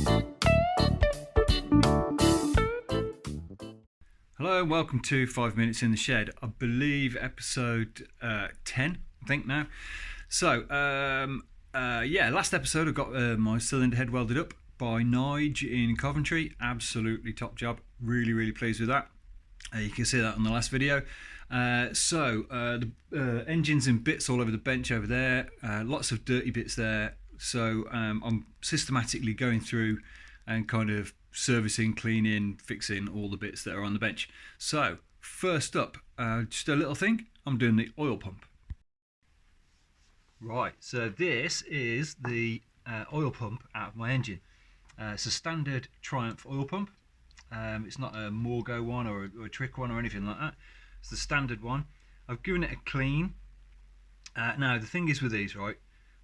Hello and welcome to 5 Minutes in the Shed. I believe episode 10, I think now. So, last episode I got my cylinder head welded up by Nige in Coventry. Absolutely top job. Really pleased with that. You can see that on the last video. The engine's in bits all over the bench over there. Lots of dirty bits there. So I'm systematically going through and kind of servicing, cleaning, fixing all the bits that are on the bench. So first up, just a little thing, I'm doing the oil pump. Right, so this is the oil pump out of my engine. It's a standard Triumph oil pump. It's not a Morgo one or a Trick one or anything like that. It's the standard one. I've given it a clean. Now the thing is with these, right,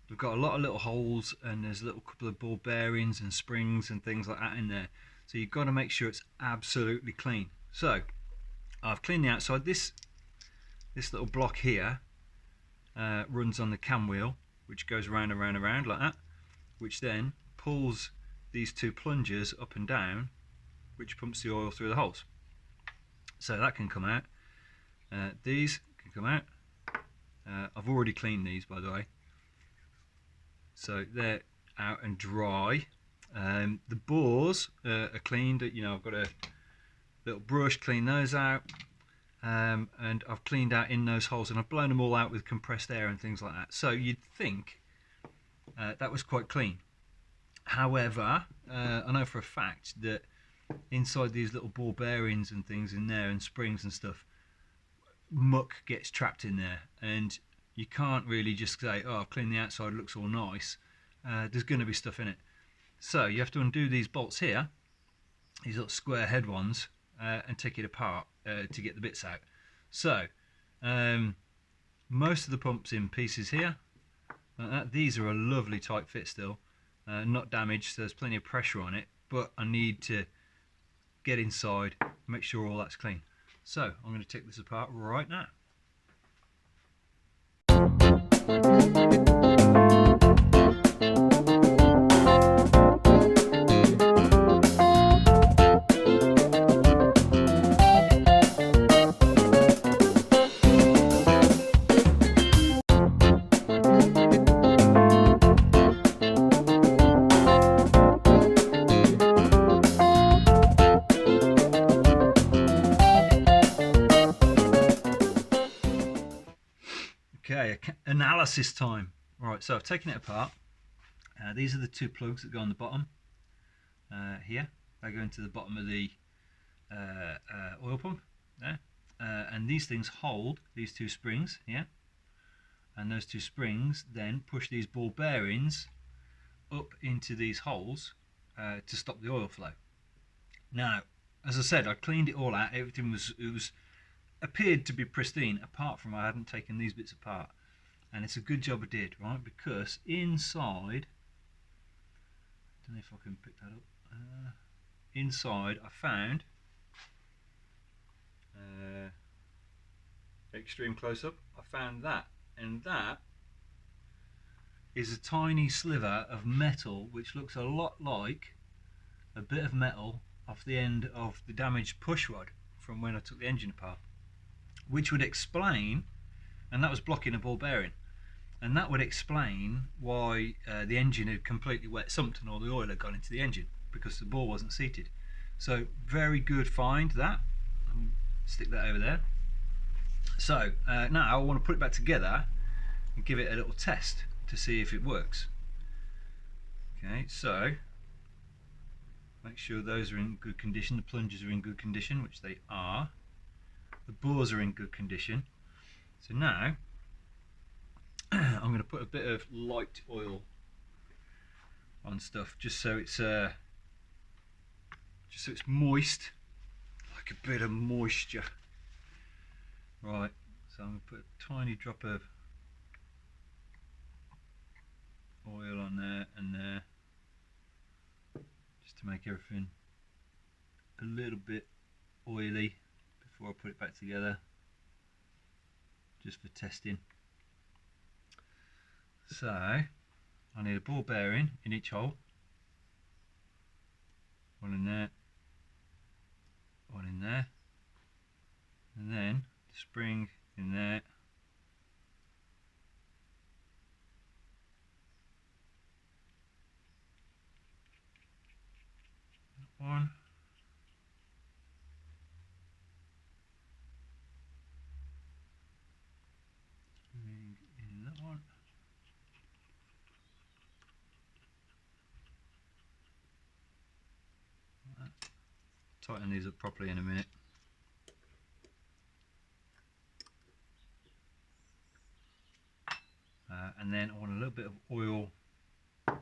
we've got a lot of little holes and there's a little couple of ball bearings and springs and things like that in there. So you've got to make sure it's absolutely clean. So I've cleaned the outside. This little block here runs on the cam wheel, which goes around and round and round like that, which then pulls these two plungers up and down, which pumps the oil through the holes. So that can come out. These can come out. I've already cleaned these, by the way. So they're out and dry. The bores are cleaned. You know, I've got a little brush, clean those out, and I've cleaned out in those holes, and I've blown them all out with compressed air and things like that. So you'd think that was quite clean. However, I know for a fact that inside these little ball bearings and things in there and springs and stuff, muck gets trapped in there, and you can't really just say, oh, I've cleaned the outside, it looks all nice. There's going to be stuff in it. So you have to undo these bolts here, these little square head ones, and take it apart to get the bits out. So most of the pump's in pieces here. These are a lovely tight fit still, not damaged, so there's plenty of pressure on it, but I need to get inside, make sure all that's clean. So I'm going to take this apart right now. Okay, analysis time. Right, so I've taken it apart. These are the two plugs that go on the bottom here. They go into the bottom of the oil pump there. And these things hold these two springs here. And those two springs then push these ball bearings up into these holes to stop the oil flow. Now, as I said, I cleaned it all out. Everything appeared to be pristine, apart from I hadn't taken these bits apart, and it's a good job I did, right? Because inside, I don't know if I can pick that up. Inside, I found extreme close-up. I found that, and that is a tiny sliver of metal, which looks a lot like a bit of metal off the end of the damaged push rod from when I took the engine apart. Which would explain, and that was blocking a ball bearing, and that would explain why the engine had completely wet sumped and all the oil had gone into the engine, because the ball wasn't seated. So very good find that. I'll stick that over there. So now I want to put it back together and give it a little test to see if it works. Okay, so make sure those are in good condition, the plungers are in good condition, which they are. The bores are in good condition. So now I'm going to put a bit of light oil on stuff, just so it's moist, like a bit of moisture. Right, so I'm going to put a tiny drop of oil on there and there, just to make everything a little bit oily before I put it back together, just for testing. So I need a ball bearing in each hole, in there. That one. In that one. Tighten these up properly in a minute. And then I want a little bit of oil on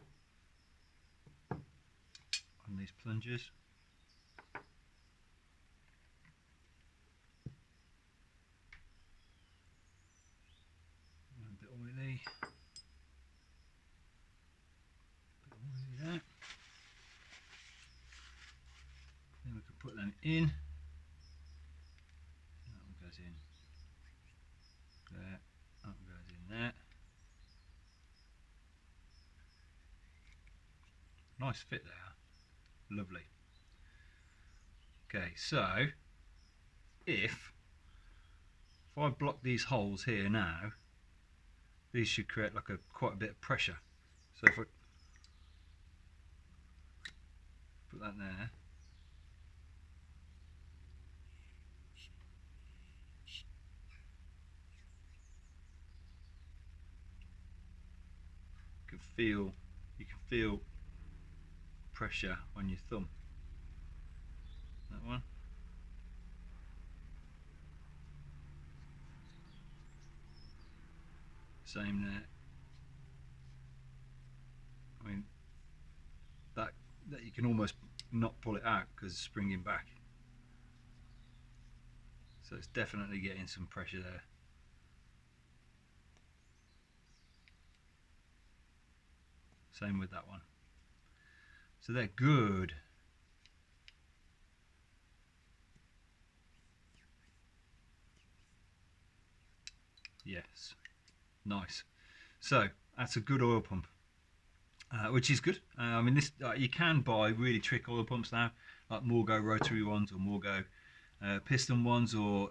these plungers. A bit oily. There. Then we can put them in. That one goes in there. That one goes in there. Nice fit there. Lovely. Okay, so if I block these holes here now, these should create like quite a bit of pressure. So if I put that there, you can feel pressure on your thumb. That one. Same there. I mean, that you can almost not pull it out because it's springing back. So it's definitely getting some pressure there. Same with that one. So they're good. Yes, nice. So that's a good oil pump, which is good. I mean, this you can buy really trick oil pumps now, like Morgo rotary ones or Morgo piston ones, or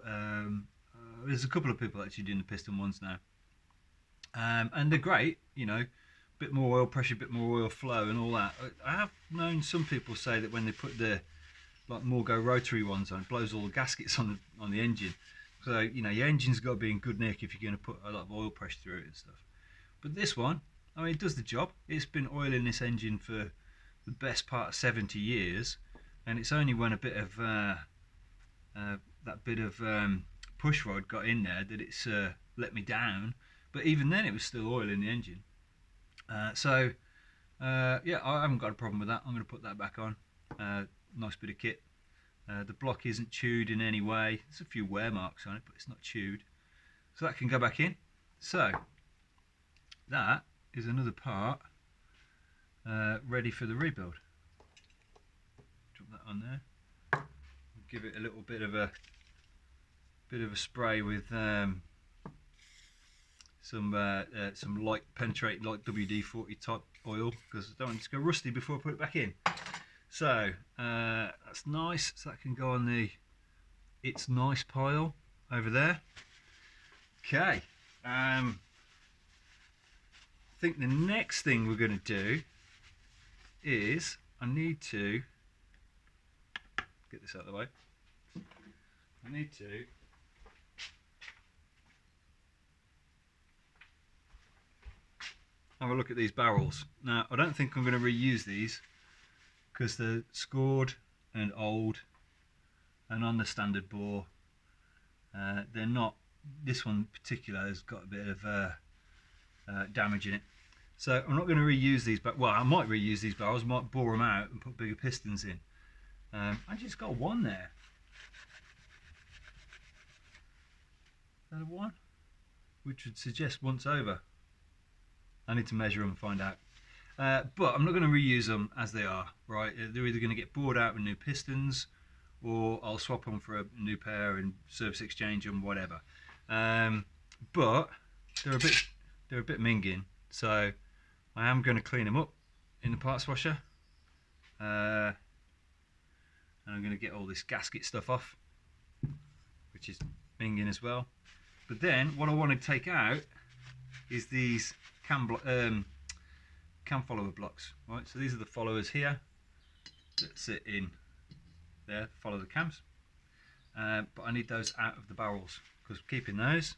there's a couple of people actually doing the piston ones now, and they're great. You know, bit more oil pressure, bit more oil flow, and all that. I have known some people say that when they put the like Morgo rotary ones on, it blows all the gaskets on the engine. So you know your engine's got to be in good nick if you're going to put a lot of oil pressure through it and stuff. But this one, I mean, it does the job. It's been oiling this engine for the best part of 70 years, and it's only when a bit of that bit of push rod got in there that it's let me down. But even then, it was still oiling the engine. Yeah, I haven't got a problem with that. I'm going to put that back on. Nice bit of kit. The block isn't chewed in any way. There's a few wear marks on it, but it's not chewed. So that can go back in. So that is another part ready for the rebuild. Drop that on there. Give it a little bit of a spray with some light penetrating, like WD-40 type oil, because I don't want it to go rusty before I put it back in. So that's nice. So that can go on the it's nice pile over there. Okay. I think the next thing we're going to do is I need to get this out of the way. I need to have a look at these barrels. Now, I don't think I'm going to reuse these because they're scored and old and on the standard bore. They're not, this one in particular has got a bit of damage in it. So I'm not going to reuse these, but well, I might reuse these barrels, might bore them out and put bigger pistons in. I just got one there. Is that a one? Which would suggest once over. I need to measure them and find out. But I'm not going to reuse them as they are, right? They're either going to get bored out with new pistons, or I'll swap them for a new pair and service exchange them, whatever. But they're a bit minging, so I am going to clean them up in the parts washer. And I'm going to get all this gasket stuff off, which is minging as well. But then what I want to take out is these cam follower blocks, right? So these are the followers here that sit in there, follow the cams. But I need those out of the barrels because we're keeping those.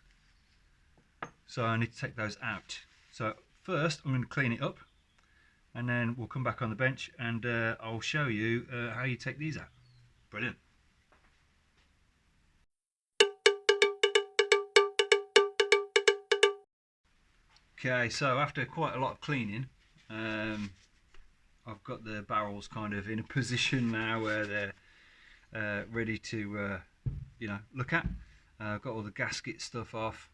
So I need to take those out. So first I'm going to clean it up, and then we'll come back on the bench and I'll show you how you take these out. Brilliant. Okay, so after quite a lot of cleaning, I've got the barrels kind of in a position now where they're ready to look at. I've got all the gasket stuff off.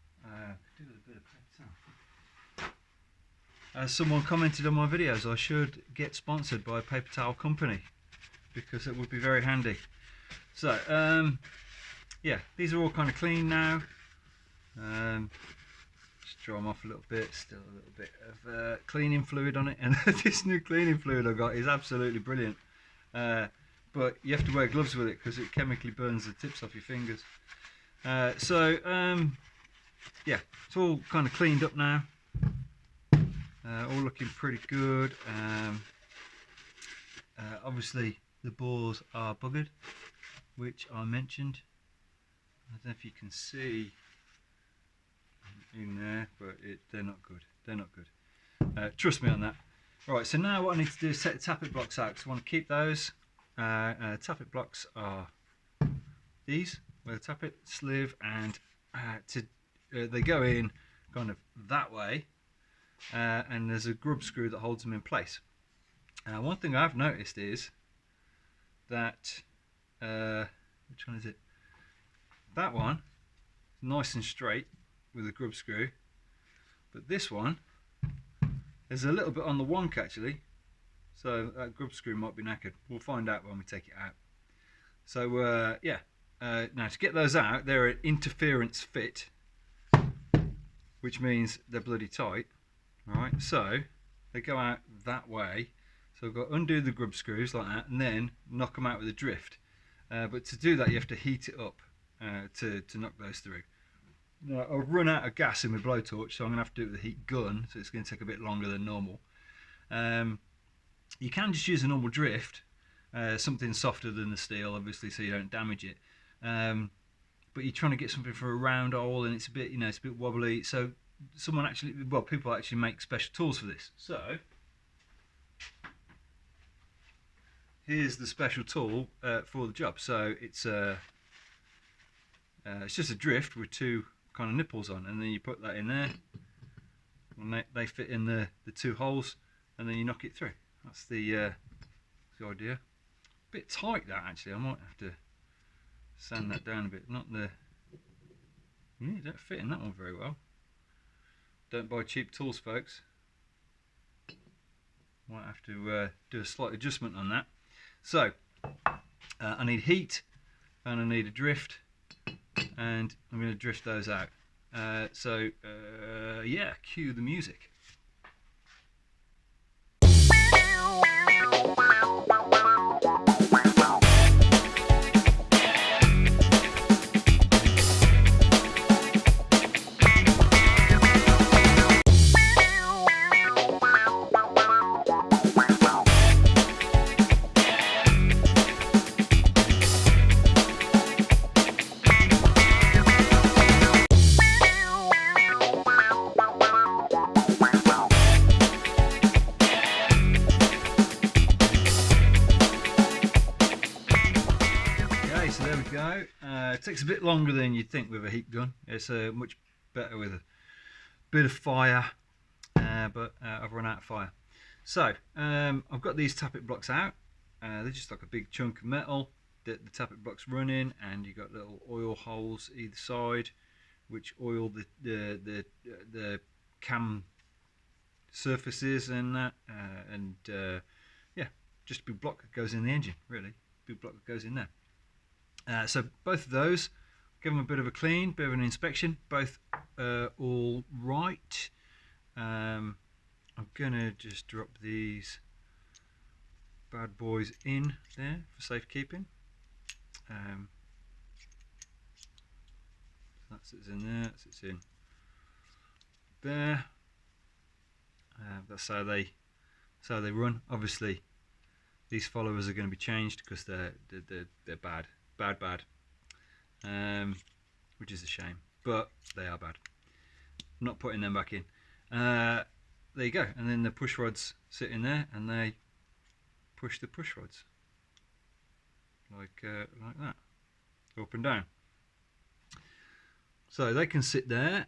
As someone commented on my videos, I should get sponsored by a paper towel company because it would be very handy. So yeah, these are all kind of clean now. Just dry them off a little bit. Still a little bit of cleaning fluid on it, and this new cleaning fluid I got is absolutely brilliant. But you have to wear gloves with it because it chemically burns the tips off your fingers. Yeah, it's all kind of cleaned up now. All looking pretty good. Obviously the bores are buggered, which I mentioned. I don't know if you can see in there, but they're not good. They're not good. Trust me on that. Right, so now what I need to do is set the tappet blocks out, because I want to keep those. Tappet blocks are these, where the tappet, sleeve, and they go in kind of that way, and there's a grub screw that holds them in place. One thing I've noticed is that, which one is it? That one, nice and straight with a grub screw, but this one, there's a little bit on the wonk actually, so that grub screw might be knackered. We'll find out when we take it out. So yeah, now to get those out, they're an interference fit, which means they're bloody tight. Alright, so they go out that way, so I've got to undo the grub screws like that and then knock them out with a drift. But to do that you have to heat it up to knock those through. Now, I've run out of gas in my blowtorch, so I'm going to have to do it with a heat gun, so it's going to take a bit longer than normal. You can just use a normal drift, something softer than the steel obviously, so you don't damage it. But you're trying to get something for a round hole and it's a bit, it's a bit wobbly, so people actually make special tools for this. So here's the special tool for the job. So it's just a drift with two kind of nipples on, and then you put that in there and they fit in the two holes, and then you knock it through. That's the idea. A bit tight that actually, I might have to sand that down a bit. You don't fit in that one very well. Don't buy cheap tools, folks. Might have to do a slight adjustment on that. So I need heat and I need a drift, and I'm going to drift those out. Yeah, cue the music. So there we go. It takes a bit longer than you'd think with a heat gun. It's much better with a bit of fire, but I've run out of fire. So I've got these tappet blocks out. They're just like a big chunk of metal that the tappet blocks run in, and you've got little oil holes either side which oil the cam surfaces and that, yeah, just a big block that goes in the engine, really. Big block that goes in there. So both of those, give them a bit of a clean, bit of an inspection, both all right. I'm gonna just drop these bad boys in there for safekeeping. That sits in there, that sits in there. That's how they run. Obviously, these followers are going to be changed because they're bad, which is a shame, but they are bad. I'm not putting them back in. There you go, and then the push rods sit in there, and they push the push rods like that, up and down. So they can sit there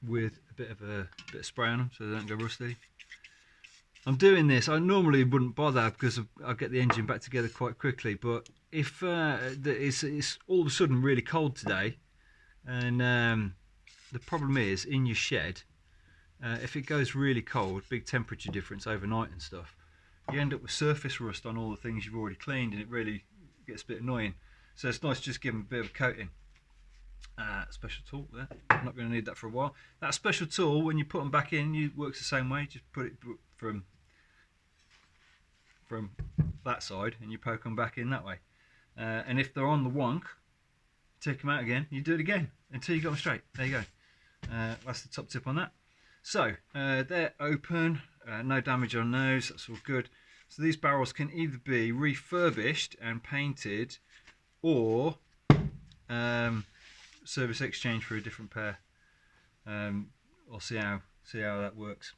with a bit of spray on them so they don't go rusty. I'm doing this, I normally wouldn't bother because I'll get the engine back together quite quickly, but if it's all of a sudden really cold today, and the problem is in your shed, if it goes really cold, big temperature difference overnight and stuff, you end up with surface rust on all the things you've already cleaned, and it really gets a bit annoying. So it's nice to just give them a bit of a coating. Special tool there, I'm not going to need that for a while. That special tool, when you put them back in, it works the same way. Just put it from that side and you poke them back in that way. And if they're on the wonk, take them out again, you do it again until you got them straight. There you go. That's the top tip on that. So they're open, no damage on those, that's all good. So these barrels can either be refurbished and painted, or service exchange for a different pair. I'll see how that works.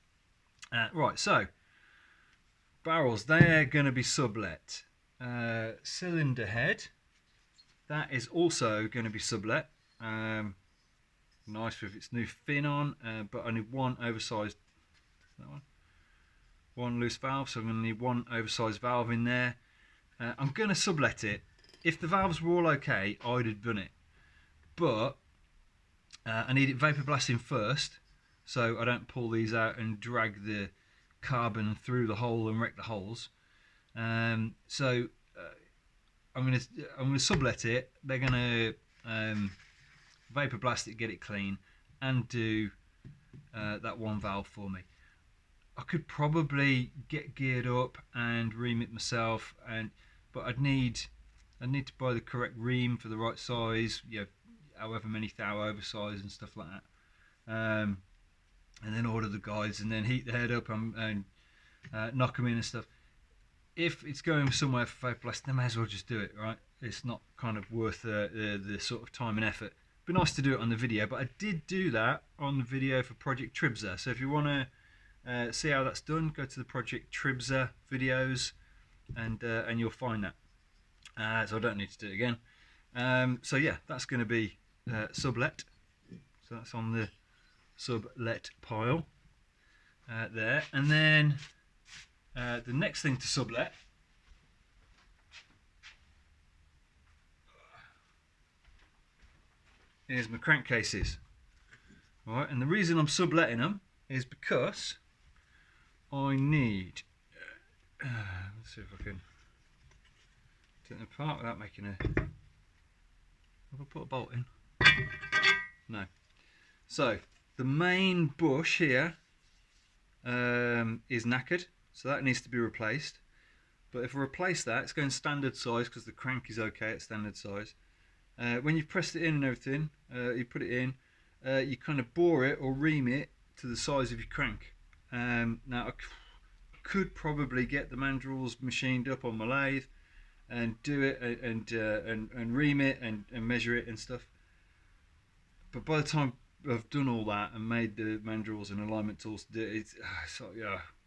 Right, so barrels, they're going to be sublet. Cylinder head, that is also going to be sublet. Nice with its new fin on, but I need one oversized, one loose valve, so I'm going to need one oversized valve in there. I'm going to sublet it. If the valves were all okay, I'd have done it, but I need it vapor blasting first, so I don't pull these out and drag the carbon through the hole and wreck the holes. So I'm going to sublet it. They're going to vapor blast it, get it clean, and do that one valve for me. I could probably get geared up and ream it myself, but I'd need to buy the correct ream for the right size, however many thou oversize and stuff like that, and then order the guides and then heat the head up and knock them in and stuff. If it's going somewhere for vapor blast, then I may as well just do it, right? It's not kind of worth the sort of time and effort. It'd be nice to do it on the video, but I did do that on the video for Project Tribza. So if you want to see how that's done, go to the Project Tribza videos, and you'll find that. So I don't need to do it again. So yeah, that's going to be sublet. So that's on the sublet pile there. And then the next thing to sublet is my crankcases. Right, and the reason I'm subletting them is because I need, let's see if I can take them apart without making a, have I put a bolt in? No. So the main bush here is knackered, so that needs to be replaced. But if I replace that, it's going standard size because the crank is okay at standard size. When you've pressed it in and everything, you put it in, you kind of bore it or ream it to the size of your crank. Now I could probably get the mandrels machined up on my lathe and do it and ream it and measure it and stuff. But by the time I've done all that and made the mandrels and alignment tools to do it, it's so,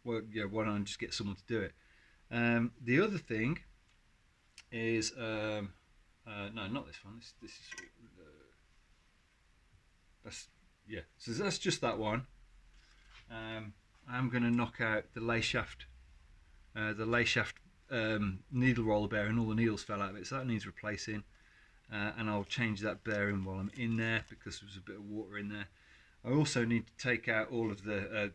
why don't I just get someone to do it? The other thing is, no, not this one. This is so that's just that one. I'm going to knock out the lay shaft, needle roller bearing. All the needles fell out of it, so that needs replacing. And I'll change that bearing while I'm in there because there's a bit of water in there. I also need to take out all of the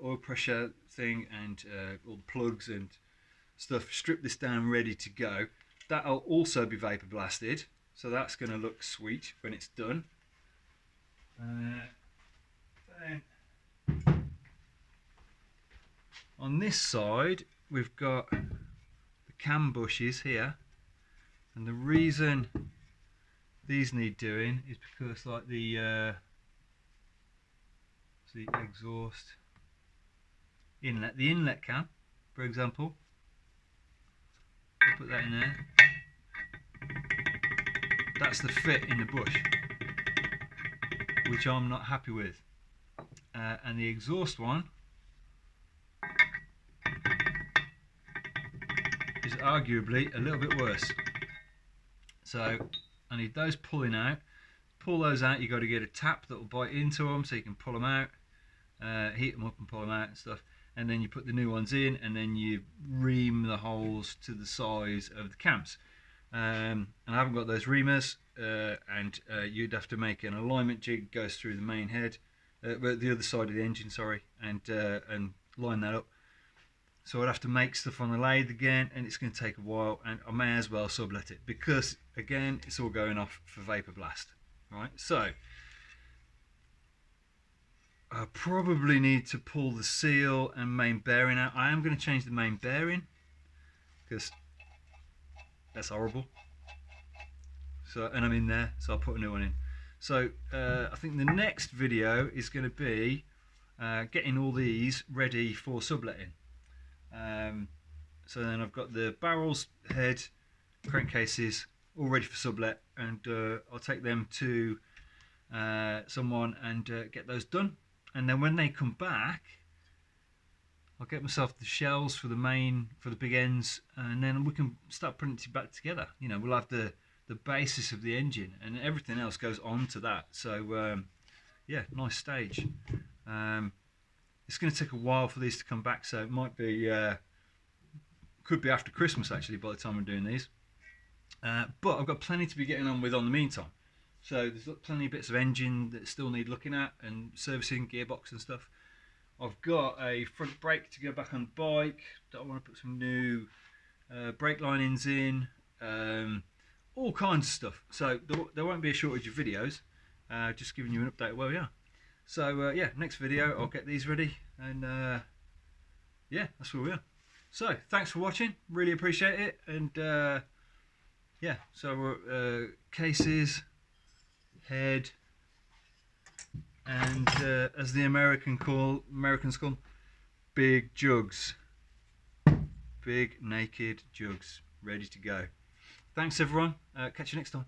oil pressure thing and all the plugs and stuff. Strip this down, ready to go. That'll also be vapor blasted, so that's going to look sweet when it's done. Then on this side we've got the cam bushes here, and the reason these need doing is because like the exhaust inlet, the inlet cam, for example, I'll put that in there. That's the fit in the bush, which I'm not happy with. And the exhaust one is arguably a little bit worse. So I need those pulling out. Pull those out, you've got to get a tap that will bite into them so you can pull them out, heat them up and pull them out and stuff. And then you put the new ones in, and then you ream the holes to the size of the cams. And I haven't got those reamers, and you'd have to make an alignment jig goes through the main head, the other side of the engine, sorry, and line that up. So I'd have to make stuff on the lathe again, and it's going to take a while, and I may as well sublet it because again it's all going off for vapor blast. Right, so I probably need to pull the seal and main bearing out. I am going to change the main bearing because that's horrible. So, and I'm in there, so I'll put a new one in. So I think the next video is going to be getting all these ready for subletting. So then I've got the barrels, head, crankcases all ready for sublet, and I'll take them to someone and get those done. And then when they come back, I'll get myself the shells for the big ends, and then we can start putting it back together. You know, we'll have the basis of the engine, and everything else goes on to that. So yeah, nice stage. It's going to take a while for these to come back, so it might be could be after Christmas actually by the time I'm doing these. But I've got plenty to be getting on with on the meantime. So there's plenty of bits of engine that still need looking at and servicing, gearbox and stuff. I've got a front brake to go back on the bike. I want to put some new brake linings in, all kinds of stuff. So there won't be a shortage of videos, just giving you an update of where we are. So yeah, next video I'll get these ready, and yeah, that's where we are. So thanks for watching, really appreciate it. And yeah, so cases, head, and as the Americans call big jugs, big naked jugs ready to go. Thanks everyone, catch you next time.